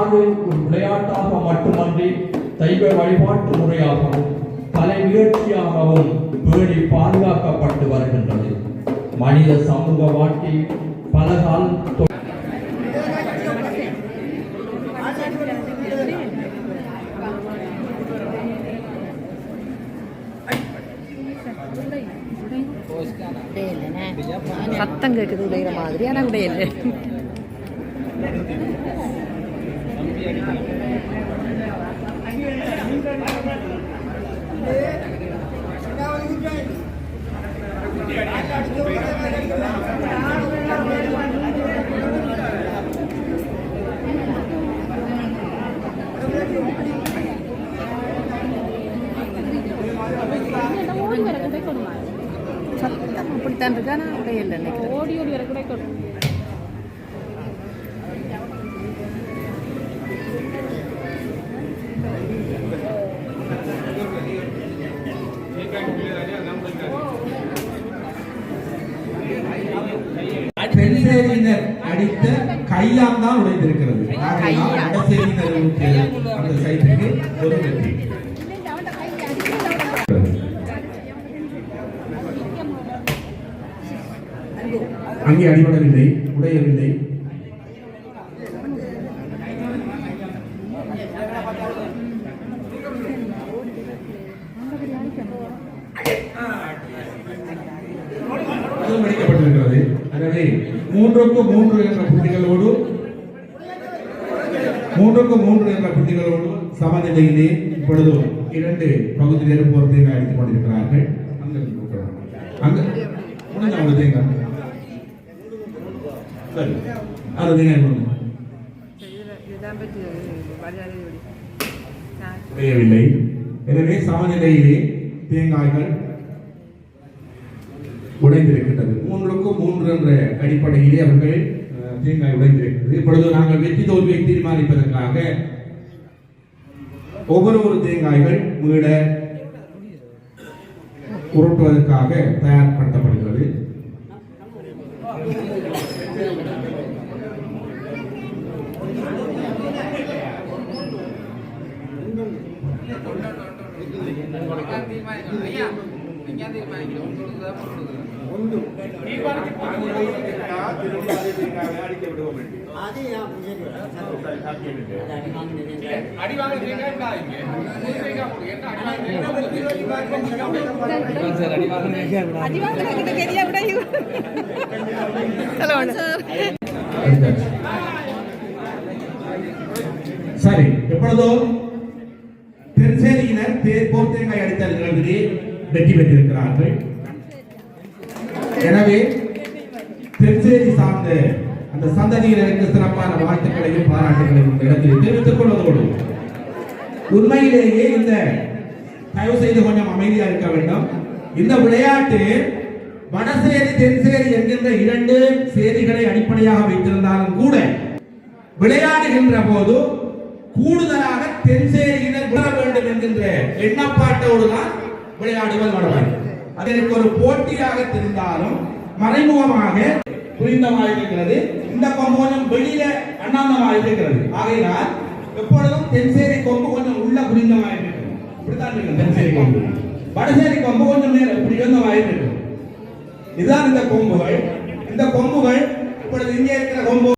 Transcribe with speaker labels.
Speaker 1: ஒரு விளையாட்டாக மட்டுமன்றி தெய்வ வழிபாட்டு முறையாகவும் கலை நிகழ்ச்சியாகவும் பேணி பாதுகாக்கப்பட்டு வருகின்றது. மனித சமூக வாழ்க்கையில் பல காலம்
Speaker 2: சத்தம் கேட்குது உடையிற மாதிரி, ஆனால் உடையல. சத்தம் அப்படித்தான் இருக்கா, நான் உடையல நினைக்கிறேன். ஓடி ஓடி வர கூட
Speaker 3: பெண்சேரியினர் அடித்த கையால் தான் உடைந்திருக்கிறது. அந்த சைட்டுக்கு ஒரு வெற்றி. அங்கே அடிபடவில்லை, உடையவில்லை. முடிக்கப்பட்டிருக்கிறது. எனவே 3-3 என்ற புள்ளிகளோடு சமநிலையிலே இப்பொழுது 2 பகுதியிலும் ஒரு தேங்காய் அடித்துக் கொண்டிருக்கிறார்கள். அங்க முடிஞ்ச தேங்காய் சரி, அது தேங்காய் உடையவில்லை. எனவே சமநிலையிலே தேங்காய்கள் உடைந்திருக்கின்றது. 3-3 என்ற அடிப்படையிலே அவர்கள் தேங்காய் உடைந்திருக்கிறது. இப்பொழுது நாங்கள் வெற்றி தோல்வியை தீர்மானிப்பதற்காக ஒவ்வொரு தேங்காய்கள் மீள உருட்டுவதற்காக தயார்படுத்தப்படுகிறது. சரி, எப்பொழுதோ தென்சேரியினர் தேங்காய் அடித்தல் நிகழ்விலே வெற்றி பெற்றிருக்கிறார்கள். எனவே தென்சேரி சார்ந்த அந்த சந்ததியினருக்கு சிறப்பான வாழ்த்துக்களையும் பாராட்டுகளையும் இடத்தில் தெரிவித்துக் கொள்வதோடு உண்மையிலேயே இந்த தயவு செய்து கொஞ்சம் அமைதியாக இருக்க வேண்டும். இந்த விளையாட்டு வடசேரி தென்சேரி என்கின்ற 2 சேரிகளை அடிப்படையாக வைத்திருந்தாலும் கூட விளையாடுகின்ற போது கூடுதலாக தென்சேரியினர் விட வேண்டும் என்கின்ற எண்ணப்பாட்டோடு தான் விளையாடுவது வழக்கம். அதற்கு ஒரு போட்டியாக தெரிந்தாலும் மறைமுகமாக புரிந்தமாக இருக்கிறது. இந்த கொம்பு கொஞ்சம் வெளியில அண்ணாந்தமாக இருக்கிறது. ஆகையினால் எப்பொழுதும் தென்சேரி கொம்பு கொஞ்சம் உள்ள புரிந்தமாக இருக்கிறது. இப்படித்தான் இருக்கு தென்சேரி கொம்பு. வடசேரி கொம்பு கொஞ்சம் மேல இப்படி இருந்தமாக இருக்கிறது. இதுதான் இந்த கொம்புகள். இந்த கொம்புகள் இப்பொழுது இங்கே இருக்கிற கொம்பு